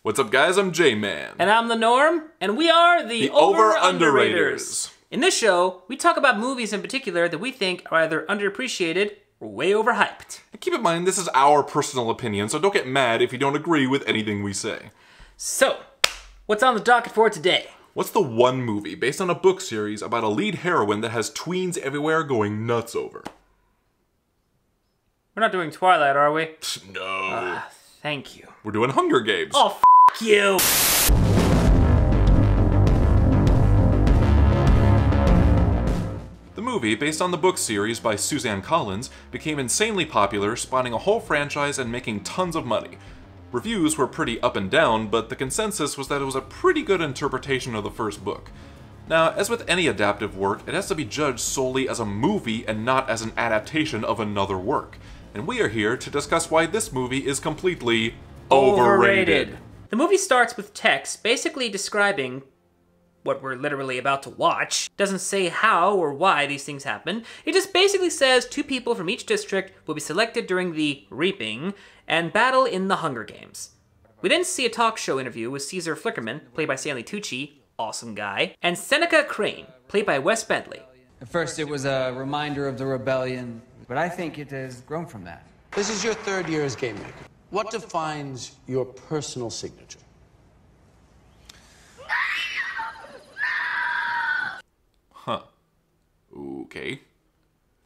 What's up, guys? I'm J-Man. And I'm TheNorm, and we are the Underraters. In this show, we talk about movies in particular that we think are either underappreciated or way overhyped. And keep in mind, this is our personal opinion, so don't get mad if you don't agree with anything we say. So, what's on the docket for today? What's the one movie based on a book series about a lead heroine that has tweens everywhere going nuts over? We're not doing Twilight, are we? No. Thank you. We're doing Hunger Games. Oh, f*** you! The movie, based on the book series by Suzanne Collins, became insanely popular, spawning a whole franchise and making tons of money. Reviews were pretty up and down, but the consensus was that it was a pretty good interpretation of the first book. Now, as with any adaptive work, it has to be judged solely as a movie and not as an adaptation of another work. And we are here to discuss why this movie is completely overrated. The movie starts with text basically describing what we're literally about to watch. Doesn't say how or why these things happen. It just basically says 2 people from each district will be selected during the reaping and battle in the Hunger Games. We then see a talk show interview with Caesar Flickerman, played by Stanley Tucci, awesome guy, and Seneca Crane, played by Wes Bentley. At first it was a reminder of the rebellion, but I think it has grown from that. This is your 3rd year as game maker. What defines your personal signature? Huh. Okay.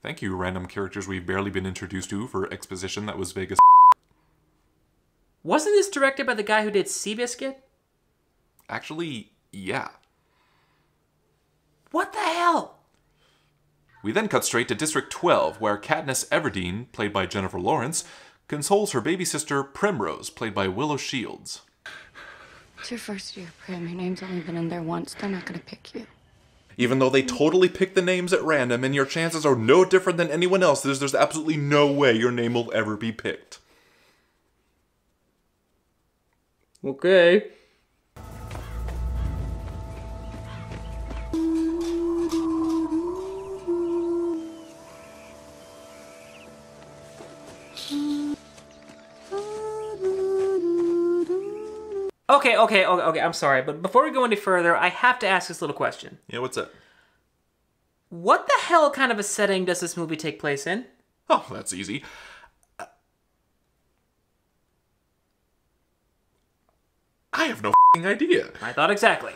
Thank you, random characters we've barely been introduced to for exposition that was vague as Wasn't this directed by the guy who did Seabiscuit? Actually, yeah. What the hell? We then cut straight to District 12, where Katniss Everdeen, played by Jennifer Lawrence, consoles her baby sister Primrose, played by Willow Shields. It's your first year, Prim. Your name's only been in there once. They're not gonna pick you. Even though they totally pick the names at random and your chances are no different than anyone else's, there's absolutely no way your name will ever be picked. Okay. Okay, I'm sorry, but before we go any further, I have to ask this little question. Yeah, what's that? What the hell kind of a setting does this movie take place in? Oh, that's easy. I have no f***ing idea. I thought exactly.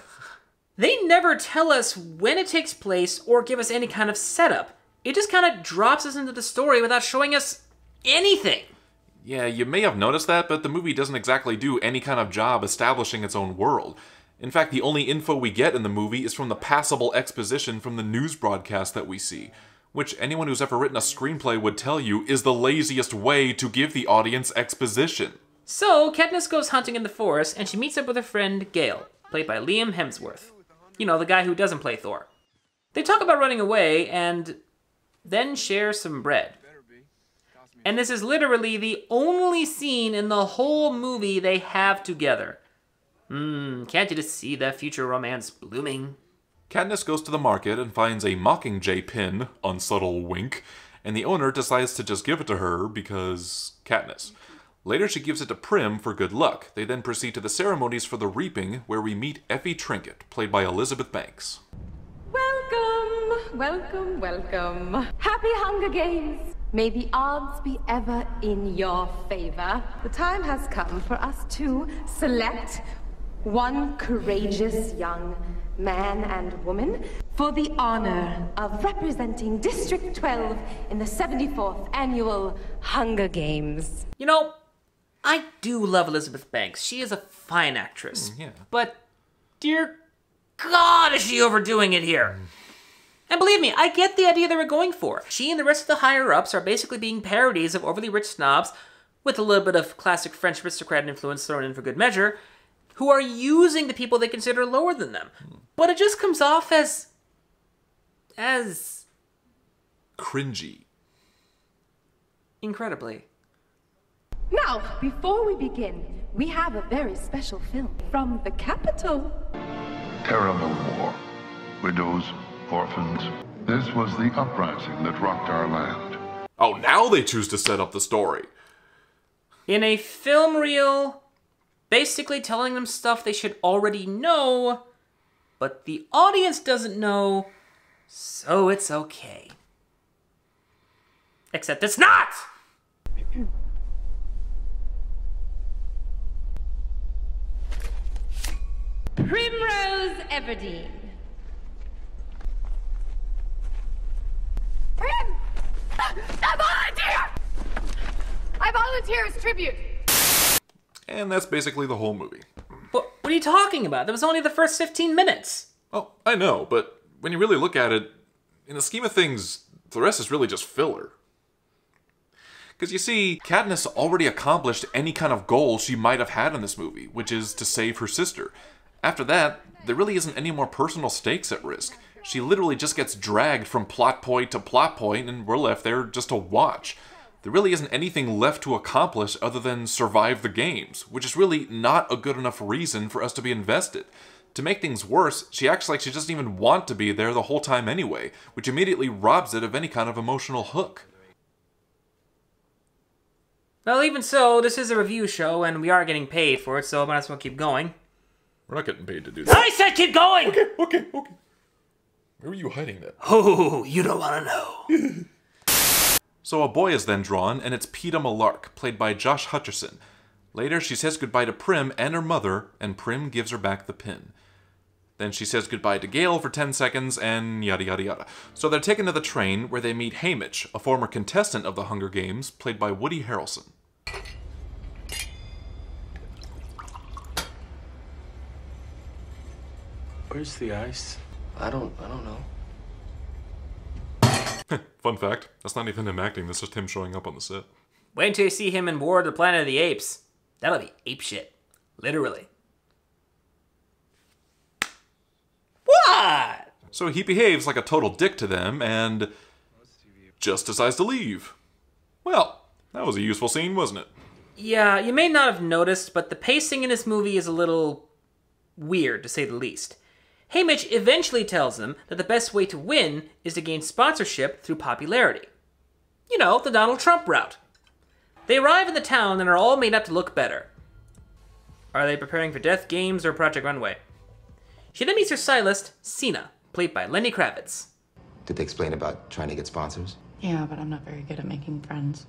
They never tell us when it takes place or give us any kind of setup. It just kind of drops us into the story without showing us anything. Yeah, you may have noticed that, but the movie doesn't exactly do any kind of job establishing its own world. In fact, the only info we get in the movie is from the passable exposition from the news broadcast that we see, which anyone who's ever written a screenplay would tell you is the laziest way to give the audience exposition. So, Katniss goes hunting in the forest, and she meets up with her friend Gale, played by Liam Hemsworth. You know, the guy who doesn't play Thor. They talk about running away, and then share some bread. And this is literally the only scene in the whole movie they have together. Can't you just see that future romance blooming? Katniss goes to the market and finds a Mockingjay pin, unsubtle wink, and the owner decides to just give it to her because Katniss. Later she gives it to Prim for good luck. They then proceed to the ceremonies for the reaping, where we meet Effie Trinket, played by Elizabeth Banks. Welcome, welcome, welcome. Happy Hunger Games. May the odds be ever in your favor. The time has come for us to select one courageous young man and woman for the honor of representing District 12 in the 74th Annual Hunger Games. You know, I do love Elizabeth Banks. She is a fine actress. Yeah. But, dear God, is she overdoing it here? And believe me, I get the idea they were going for. She and the rest of the higher-ups are basically being parodies of overly rich snobs, with a little bit of classic French aristocrat influence thrown in for good measure, who are using the people they consider lower than them. But it just comes off as cringy. Incredibly. Now, before we begin, we have a very special film from the capital. Terrible war. Widows, orphans. This was the uprising that rocked our land. Oh, now they choose to set up the story. In a film reel basically telling them stuff they should already know, but the audience doesn't know, so it's okay. Except it's not! Primrose Everdeen. Prim! I volunteer as tribute. And that's basically the whole movie. What are you talking about? That was only the first 15 minutes. Oh, I know, but when you really look at it, in the scheme of things, the rest is really just filler. Because you see, Katniss already accomplished any kind of goal she might have had in this movie, which is to save her sister. After that, there really isn't any more personal stakes at risk. She literally just gets dragged from plot point to plot point, and we're left there just to watch. There really isn't anything left to accomplish other than survive the games, which is really not a good enough reason for us to be invested. To make things worse, she acts like she doesn't even want to be there the whole time anyway, which immediately robs it of any kind of emotional hook. Well, even so, this is a review show, and we are getting paid for it, so I might as well keep going. We're not getting paid to do that. I said keep going! Okay. Where were you hiding that? Oh, you don't want to know. So a boy is then drawn, and it's Peeta Mellark, played by Josh Hutcherson. Later, she says goodbye to Prim and her mother, and Prim gives her back the pin. Then she says goodbye to Gale for 10 seconds, and yada yada yada. So they're taken to the train, where they meet Haymitch, a former contestant of the Hunger Games, played by Woody Harrelson. Where's the ice? I don't know. Fun fact, that's not even him acting, that's just him showing up on the set. Wait until you see him in War of the Planet of the Apes. That'll be ape shit. Literally. What? So he behaves like a total dick to them, and just decides to leave. Well, that was a useful scene, wasn't it? Yeah, you may not have noticed, but the pacing in this movie is a little weird, to say the least. Haymitch eventually tells them that the best way to win is to gain sponsorship through popularity. You know, the Donald Trump route. They arrive in the town and are all made up to look better. Are they preparing for Death Games or Project Runway? She then meets her stylist, Sina, played by Lenny Kravitz. Did they explain about trying to get sponsors? Yeah, but I'm not very good at making friends.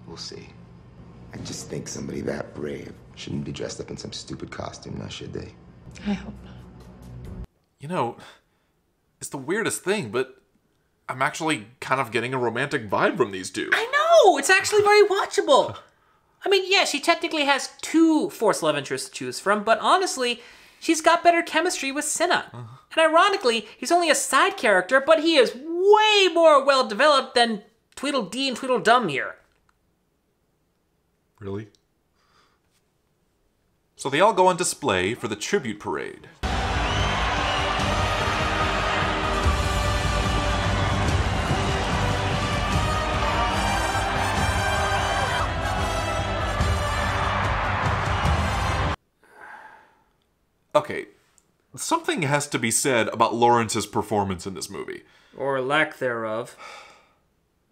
We'll see. I just think somebody that brave shouldn't be dressed up in some stupid costume, now should they? I hope not. You know, it's the weirdest thing, but I'm actually kind of getting a romantic vibe from these two. I know! It's actually very watchable! I mean, yeah, she technically has 2 forced love interests to choose from, but honestly, she's got better chemistry with Cinna. And ironically, he's only a side character, but he is way more well-developed than Tweedledee and Tweedledum here. Really? So they all go on display for the tribute parade. Okay, something has to be said about Lawrence's performance in this movie. Or lack thereof.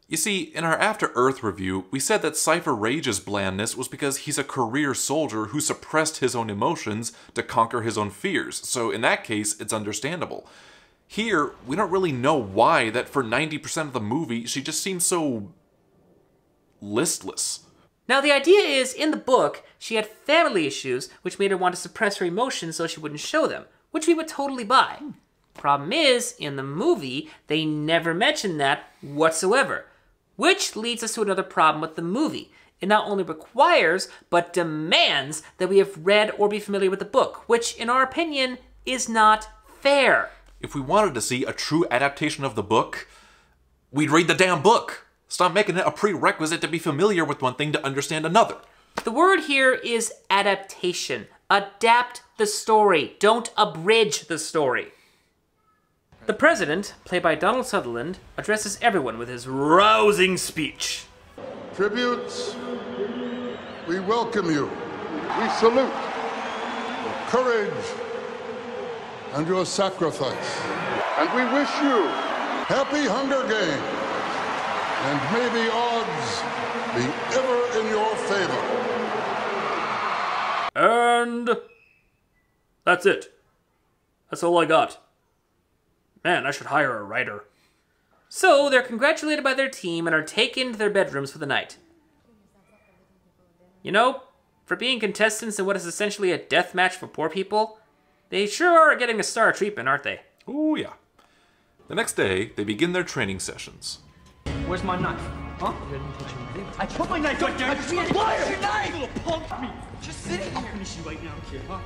You see, in our After Earth review, we said that Cypher Rage's blandness was because he's a career soldier who suppressed his own emotions to conquer his own fears, so in that case, it's understandable. Here, we don't really know why that for 90% of the movie, she just seems so listless. Now, the idea is, in the book, she had family issues, which made her want to suppress her emotions so she wouldn't show them, which we would totally buy. Problem is, in the movie, they never mention that whatsoever, which leads us to another problem with the movie. It not only requires, but demands that we have read or be familiar with the book, which, in our opinion, is not fair. If we wanted to see a true adaptation of the book, we'd read the damn book. Stop making it a prerequisite to be familiar with one thing to understand another. The word here is adaptation. Adapt the story. Don't abridge the story. The president, played by Donald Sutherland, addresses everyone with his rousing speech. Tributes, we welcome you. We salute your courage and your sacrifice. And we wish you happy Hunger Games. And may the odds be ever in your favor. And that's it. That's all I got. Man, I should hire a writer. So they're congratulated by their team and are taken to their bedrooms for the night. You know, for being contestants in what is essentially a death match for poor people, they sure are getting a star treatment, aren't they? Oh yeah. The next day, they begin their training sessions. Where's my knife? Huh? I put my knife right there. Where's your knife? You little punk me. Just sitting here. I'll finish you right now, kid, huh?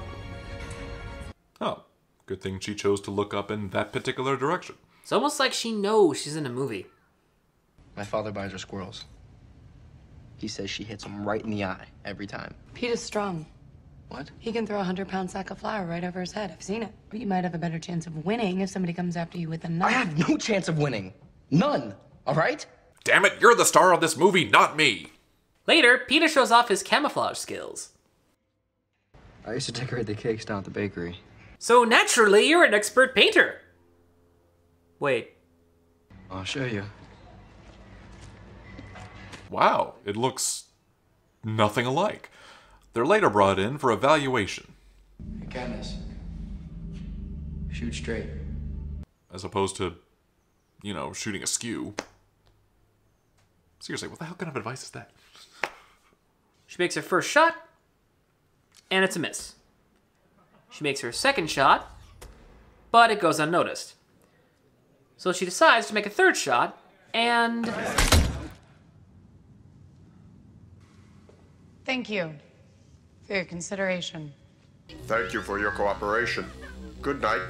Oh, good thing she chose to look up in that particular direction. It's almost like she knows she's in a movie. My father buys her squirrels. He says she hits him right in the eye every time. Peter's strong. What? He can throw a 100-pound sack of flour right over his head. I've seen it. But you might have a better chance of winning if somebody comes after you with a knife. I have no chance of winning. None. All right? Damn it, you're the star of this movie, not me! Later, Peter shows off his camouflage skills. I used to decorate the cakes down at the bakery. So naturally, you're an expert painter. Wait. I'll show you. Wow, it looks nothing alike. They're later brought in for evaluation. Hey, Katniss. Shoot straight. As opposed to, you know, shooting askew. Seriously, what the hell kind of advice is that? She makes her first shot, and it's a miss. She makes her second shot, but it goes unnoticed. So she decides to make a third shot, and... Thank you for your consideration. Thank you for your cooperation. Good night.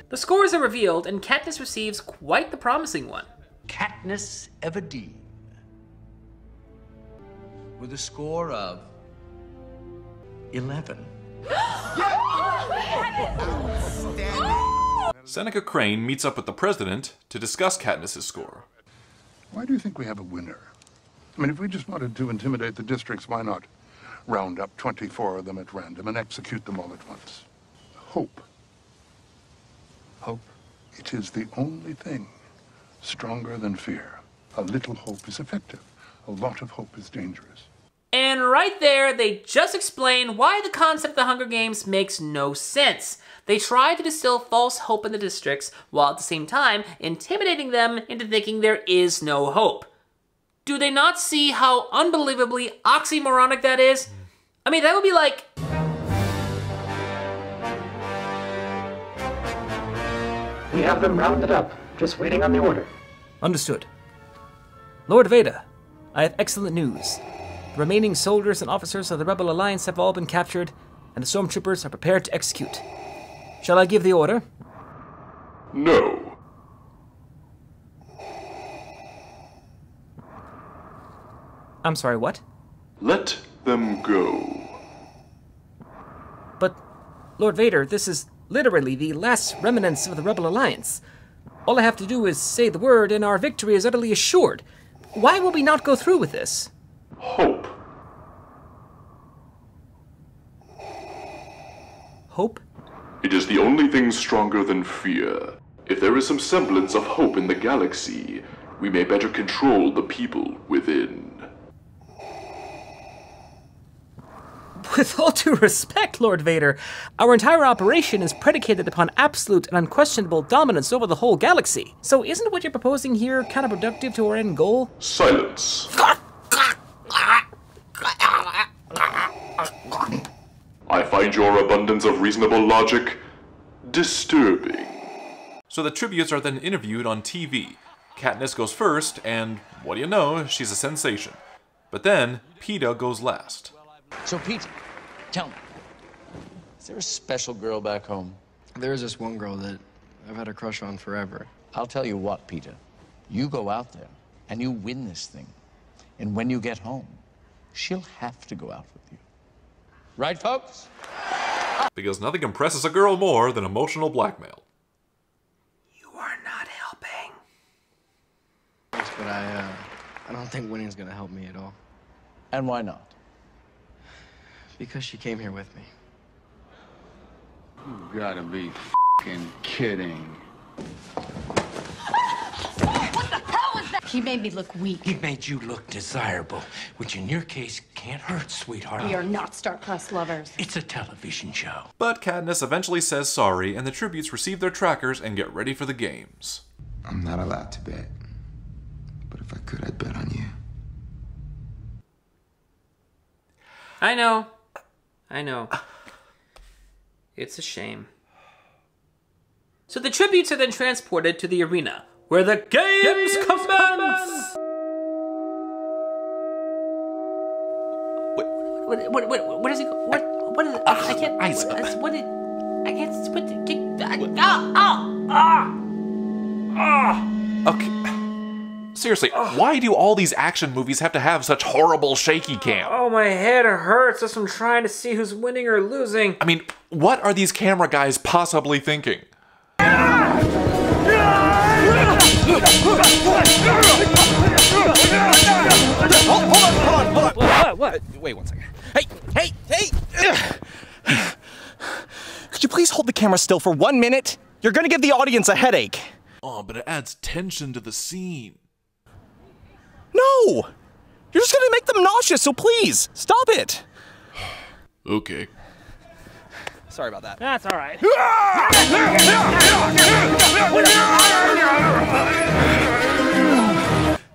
The scores are revealed, and Katniss receives quite the promising one. Katniss Everdeen, with a score of 11. Seneca Crane meets up with the president to discuss Katniss's score. Why do you think we have a winner? I mean, if we just wanted to intimidate the districts, why not round up 24 of them at random and execute them all at once? Hope. Hope? It is the only thing stronger than fear. A little hope is effective. A lot of hope is dangerous. And right there, they just explain why the concept of the Hunger Games makes no sense. They try to distill false hope in the districts, while at the same time intimidating them into thinking there is no hope. Do they not see how unbelievably oxymoronic that is? I mean, that would be like... We have them rounded up, just waiting on the order. Understood. Lord Vader, I have excellent news. The remaining soldiers and officers of the Rebel Alliance have all been captured, and the stormtroopers are prepared to execute. Shall I give the order? No. I'm sorry, what? Let them go. But, Lord Vader, this is literally the last remnants of the Rebel Alliance. All I have to do is say the word, and our victory is utterly assured. Why will we not go through with this? Hope. Hope? It is the only thing stronger than fear. If there is some semblance of hope in the galaxy, we may better control the people within. With all due respect, Lord Vader, our entire operation is predicated upon absolute and unquestionable dominance over the whole galaxy. So isn't what you're proposing here counterproductive to our end goal? Silence. I find your abundance of reasonable logic disturbing. So the tributes are then interviewed on TV. Katniss goes first, and what do you know, she's a sensation. But then, Peeta goes last. So, Pete, tell me, is there a special girl back home? There is this one girl that I've had a crush on forever. I'll tell you what, Peter. You go out there and you win this thing. And when you get home, she'll have to go out with you. Right, folks? Because nothing impresses a girl more than emotional blackmail. You are not helping. But I don't think winning's gonna help me at all. And why not? Because she came here with me. You gotta be f***ing kidding. He made me look weak. He made you look desirable, which in your case can't hurt, sweetheart. We are not star-crossed lovers. It's a television show. But Katniss eventually says sorry, and the tributes receive their trackers and get ready for the games. I'm not allowed to bet. But if I could, I'd bet on you. I know. I know. It's a shame. So the tributes are then transported to the arena, where the games commence! What is he? What is it? I can't. What did? I can't. What? Okay. Seriously, why do all these action movies have to have such horrible shaky cam? Oh, my head hurts as I'm trying to see who's winning or losing. I mean, what are these camera guys possibly thinking? Hold on. What? Wait 1 second. Hey! Could you please hold the camera still for 1 minute? You're gonna give the audience a headache. Oh, but it adds tension to the scene. No! You're just gonna make them nauseous, so please, stop it! Okay. Sorry about that. That's all right.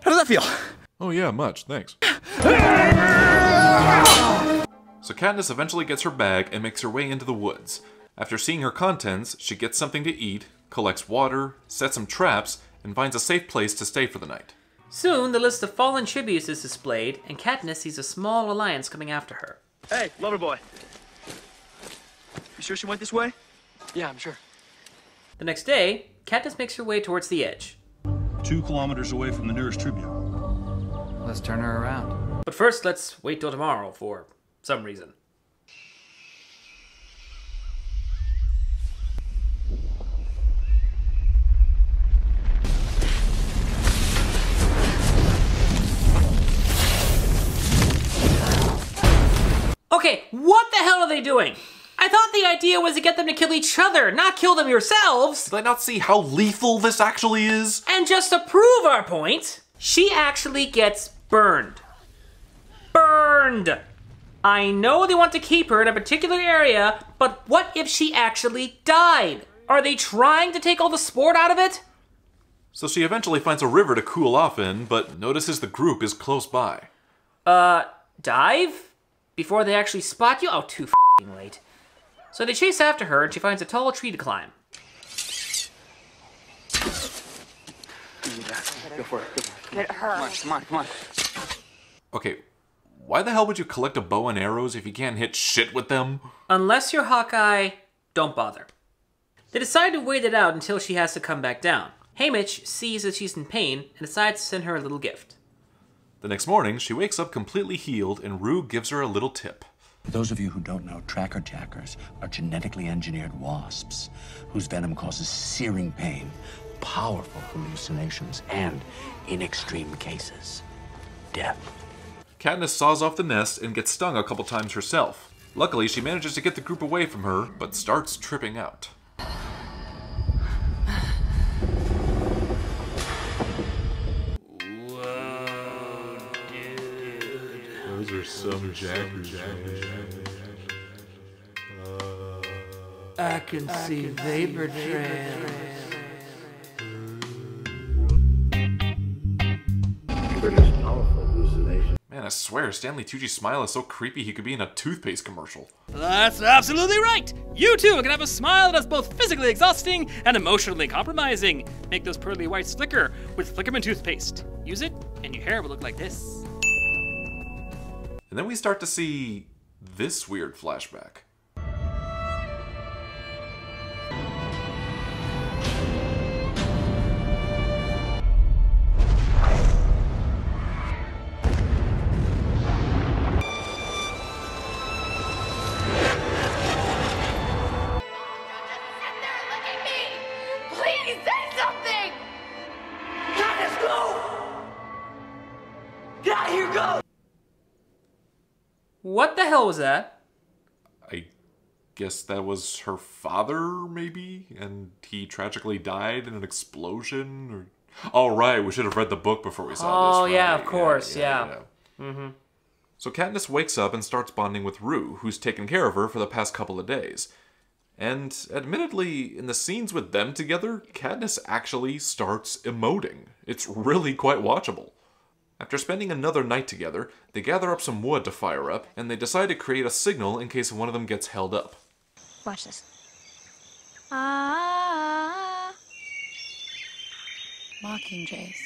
How does that feel? Oh yeah, much, thanks. So Katniss eventually gets her bag and makes her way into the woods. After seeing her contents, she gets something to eat, collects water, sets some traps, and finds a safe place to stay for the night. Soon, the list of fallen tributes is displayed, and Katniss sees a small alliance coming after her. Hey, lover boy. You sure she went this way? Yeah, I'm sure. The next day, Katniss makes her way towards the edge. 2 kilometers away from the nearest tribune. Let's turn her around. But first, let's wait till tomorrow for some reason. Okay, what the hell are they doing? I thought the idea was to get them to kill each other, not kill them yourselves! Did I not see how lethal this actually is? And just to prove our point, she actually gets burned. Burned! I know they want to keep her in a particular area, but what if she actually died? Are they trying to take all the sport out of it? So she eventually finds a river to cool off in, but notices the group is close by. Dive? Before they actually spot you? Oh, too f***ing late. So they chase after her, and she finds a tall tree to climb. Go for it. Get her. Come on. Okay, why the hell would you collect a bow and arrows if you can't hit shit with them? Unless you're Hawkeye, don't bother. They decide to wait it out until she has to come back down. Haymitch sees that she's in pain and decides to send her a little gift. The next morning, she wakes up completely healed, and Rue gives her a little tip. For those of you who don't know, tracker jackers are genetically engineered wasps whose venom causes searing pain, powerful hallucinations, and, in extreme cases, death. Katniss saws off the nest and gets stung a couple times herself. Luckily, she manages to get the group away from her, but starts tripping out. Those are some jackers, I can see vapor trails. Man, I swear, Stanley Tucci's smile is so creepy he could be in a toothpaste commercial. That's absolutely right! You too can have a smile that's both physically exhausting and emotionally compromising. Make those pearly whites flicker with Flickerman toothpaste. Use it, and your hair will look like this. And then we start to see this weird flashback. Please say something! Katniss, go! Get out of here, go! What the hell was that? I guess that was her father, maybe? And he tragically died in an explosion? Or... Oh, right, we should have read the book before we saw this. Oh, Right? yeah, of course, yeah. Mm-hmm. So Katniss wakes up and starts bonding with Rue, who's taken care of her for the past couple of days. And admittedly, in the scenes with them together, Katniss actually starts emoting. It's really quite watchable. After spending another night together, they gather up some wood to fire up, and they decide to create a signal in case one of them gets held up. Watch this. Mockingjays.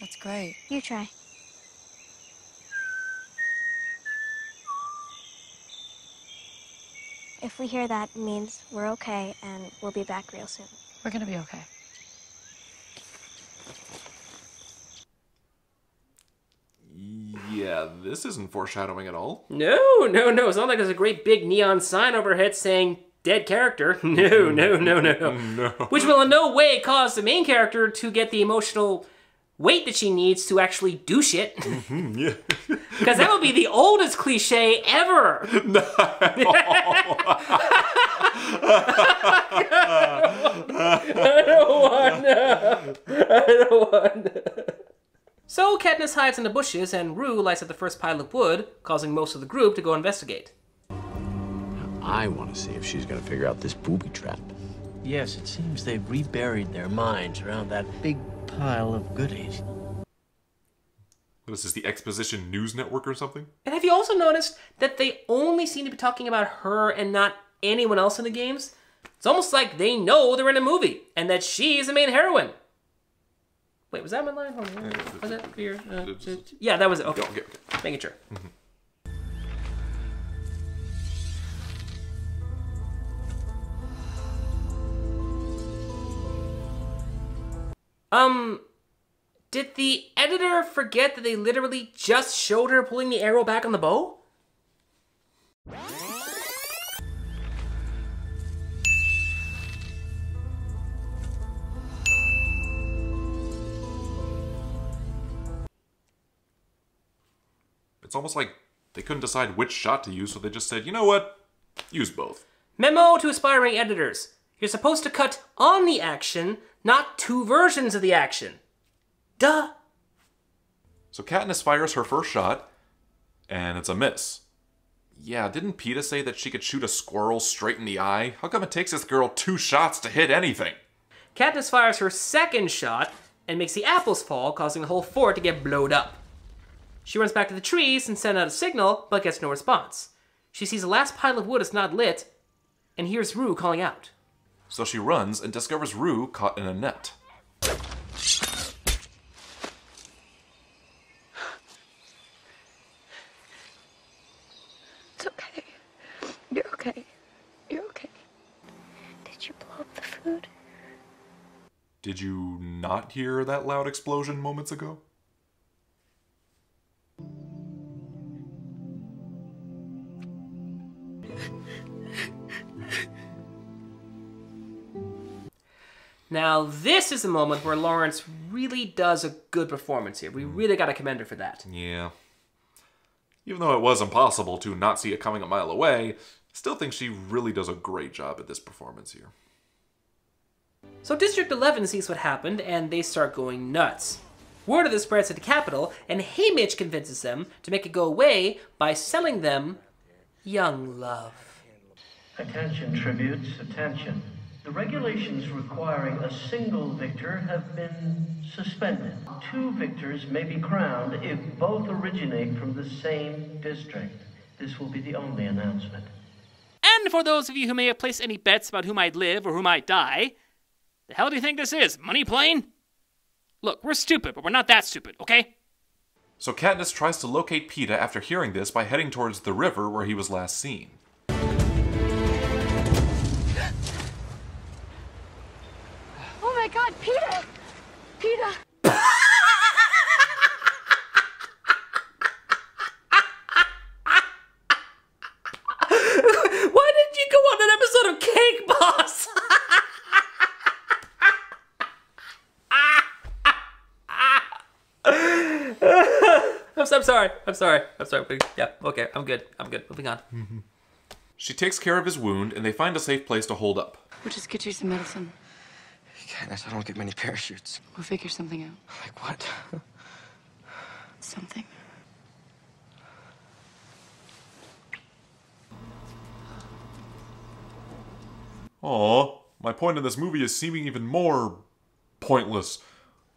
That's great. You try. If we hear that, it means we're okay, and we'll be back real soon. We're gonna be okay. Yeah, this isn't foreshadowing at all. No. It's not like there's a great big neon sign overhead saying dead character. No. No. Which will in no way cause the main character to get the emotional weight that she needs to actually do shit. Yeah. Because that would be the oldest cliche ever. I don't want to. So Katniss hides in the bushes and Rue lights up the first pile of wood, causing most of the group to go investigate. I want to see if she's going to figure out this booby trap. Yes, it seems they've reburied their minds around that big pile of goodies. What is this, the Exposition News Network or something? And have you also noticed that they only seem to be talking about her and not anyone else in the games? It's almost like they know they're in a movie and that she's the main heroine. Wait, was that my line? Was that your... yeah, that was it. Okay. Making sure. Did the editor forget that they literally just showed her pulling the arrow back on the bow? It's almost like they couldn't decide which shot to use, so they just said, you know what? Use both. Memo to aspiring editors. You're supposed to cut on the action, not two versions of the action. Duh. So Katniss fires her first shot, and it's a miss. Yeah, didn't PETA say that she could shoot a squirrel straight in the eye? How come it takes this girl 2 shots to hit anything? Katniss fires her second shot and makes the apples fall, causing the whole fort to get blowed up. She runs back to the trees and sends out a signal, but gets no response. She sees the last pile of wood is not lit, and hears Rue calling out. So she runs and discovers Rue caught in a net. It's okay. You're okay. You're okay. Did you blow up the food? Did you not hear that loud explosion moments ago? Now, this is a moment where Lawrence really does a good performance here. We really got to commend her for that. Yeah. Even though it was impossible to not see it coming a mile away, I still think she really does a great job at this performance here. So District 11 sees what happened, and they start going nuts. Word of this spreads to the capital, and Haymitch convinces them to make it go away by selling them young love. Attention, tributes, attention. The regulations requiring a single victor have been suspended. 2 victors may be crowned if both originate from the same district. This will be the only announcement. And for those of you who may have placed any bets about who might live or who might die, the hell do you think this is? Money plane? Look, we're stupid, but we're not that stupid, okay? So Katniss tries to locate PETA after hearing this by heading towards the river where he was last seen. Oh my God, PETA! PETA! Why didn't you go on an episode of Cake Boss? I'm sorry. Yeah, okay, I'm good. Moving on. She takes care of his wound, and they find a safe place to hold up. We'll just get you some medicine. Katniss, I don't get many parachutes. We'll figure something out. Like what? Something. Aw, my point in this movie is seeming even more pointless.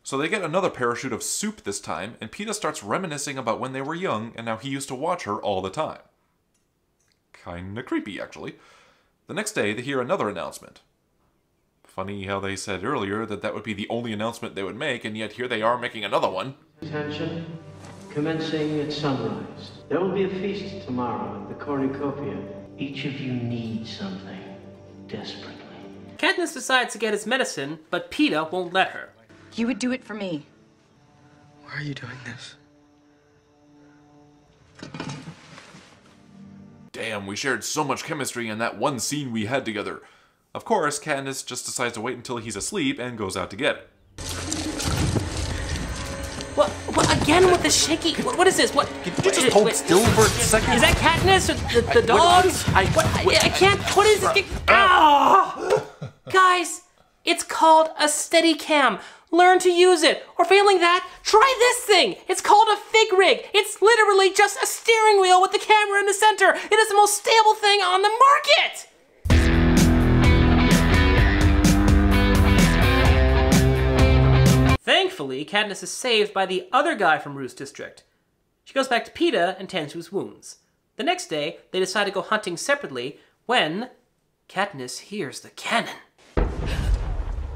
So they get another parachute of soup this time, and Peeta starts reminiscing about when they were young and how he used to watch her all the time. Kinda creepy, actually. The next day, they hear another announcement. Funny how they said earlier that that would be the only announcement they would make, and yet here they are making another one. Attention, commencing at sunrise. There will be a feast tomorrow at the cornucopia. Each of you needs something, desperately. Katniss decides to get his medicine, but Peeta won't let her. You would do it for me. Why are you doing this? Damn, we shared so much chemistry in that one scene we had together. Of course, Katniss just decides to wait until he's asleep and goes out to get it. What again with the shaky? What is this? What? Can you just hold still for a second? Is that Katniss or the dogs? I can't. What is this? Ah! Guys, it's called a Steadicam. Learn to use it. Or failing that, try this thing. It's called a fig rig. It's literally just a steering wheel with the camera in the center. It is the most stable thing on the market. Thankfully, Katniss is saved by the other guy from Rue's district. She goes back to Peeta and tends to his wounds. The next day, they decide to go hunting separately when Katniss hears the cannon.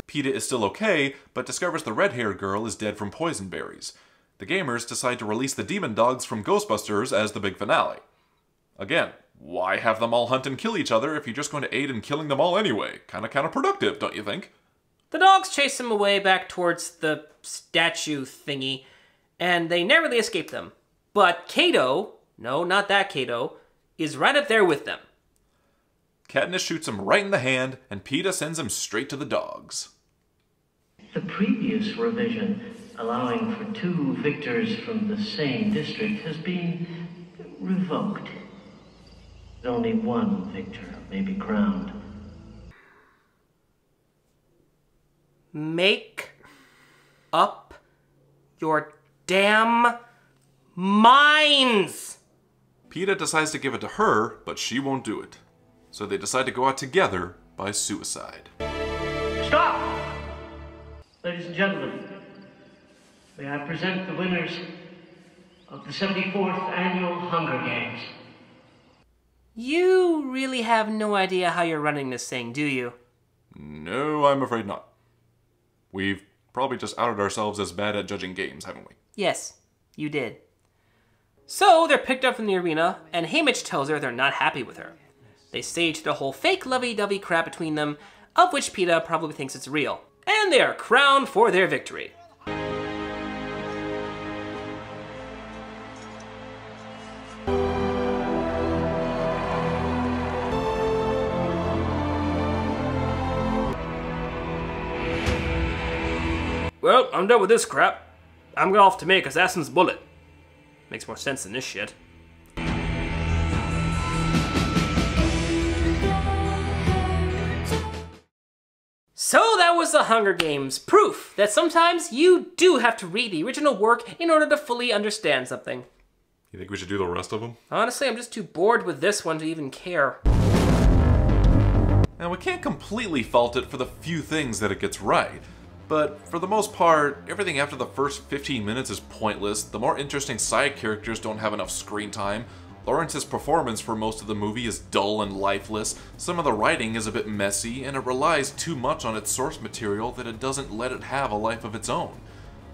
Peeta is still okay, but discovers the red-haired girl is dead from poison berries. The gamers decide to release the demon dogs from Ghostbusters as the big finale. Again, why have them all hunt and kill each other if you're just going to aid in killing them all anyway? Kinda counterproductive, don't you think? The dogs chase him away back towards the statue thingy, and they narrowly escape them. But Cato, no, not that Cato, is right up there with them. Katniss shoots him right in the hand, and Peeta sends him straight to the dogs. The previous revision, allowing for 2 victors from the same district, has been revoked. Only 1 victor may be crowned. Make up your damn minds! Peeta decides to give it to her, but she won't do it. So they decide to go out together by suicide. Stop! Ladies and gentlemen, may I present the winners of the 74th Annual Hunger Games. You really have no idea how you're running this thing, do you? No, I'm afraid not. We've probably just outed ourselves as bad at judging games, haven't we? Yes, you did. So they're picked up from the arena, and Haymitch tells her they're not happy with her. They staged a whole fake lovey-dovey crap between them, of which Peeta probably thinks it's real. And they are crowned for their victory. Well, I'm done with this crap. I'm going off to make Assassin's Bullet. Makes more sense than this shit. So that was The Hunger Games, proof that sometimes you do have to read the original work in order to fully understand something. You think we should do the rest of them? Honestly, I'm just too bored with this one to even care. And we can't completely fault it for the few things that it gets right. But for the most part, everything after the first 15 minutes is pointless, the more interesting side characters don't have enough screen time, Lawrence's performance for most of the movie is dull and lifeless, some of the writing is a bit messy, and it relies too much on its source material that it doesn't let it have a life of its own.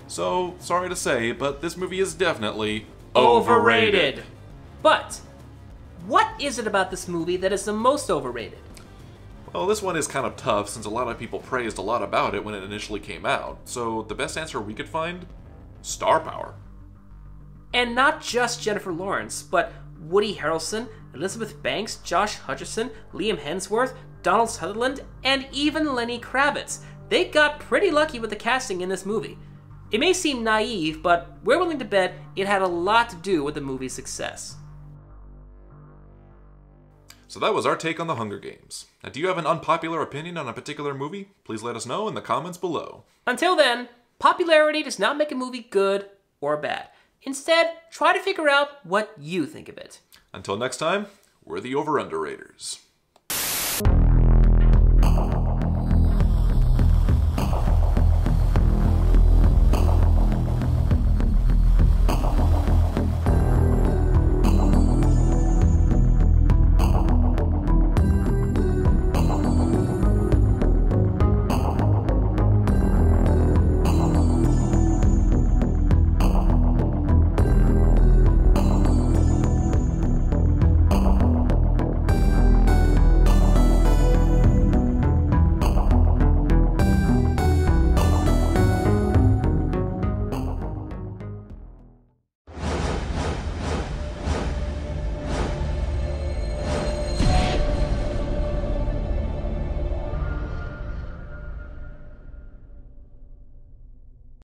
So, sorry to say, but this movie is definitely overrated. But, what is it about this movie that is the most overrated? Well, this one is kind of tough since a lot of people praised a lot about it when it initially came out, so the best answer we could find? Star power. And not just Jennifer Lawrence, but Woody Harrelson, Elizabeth Banks, Josh Hutcherson, Liam Hemsworth, Donald Sutherland, and even Lenny Kravitz. They got pretty lucky with the casting in this movie. It may seem naive, but we're willing to bet it had a lot to do with the movie's success. So that was our take on The Hunger Games. Now, do you have an unpopular opinion on a particular movie? Please let us know in the comments below. Until then, popularity does not make a movie good or bad. Instead, try to figure out what you think of it. Until next time, we're the Underraters.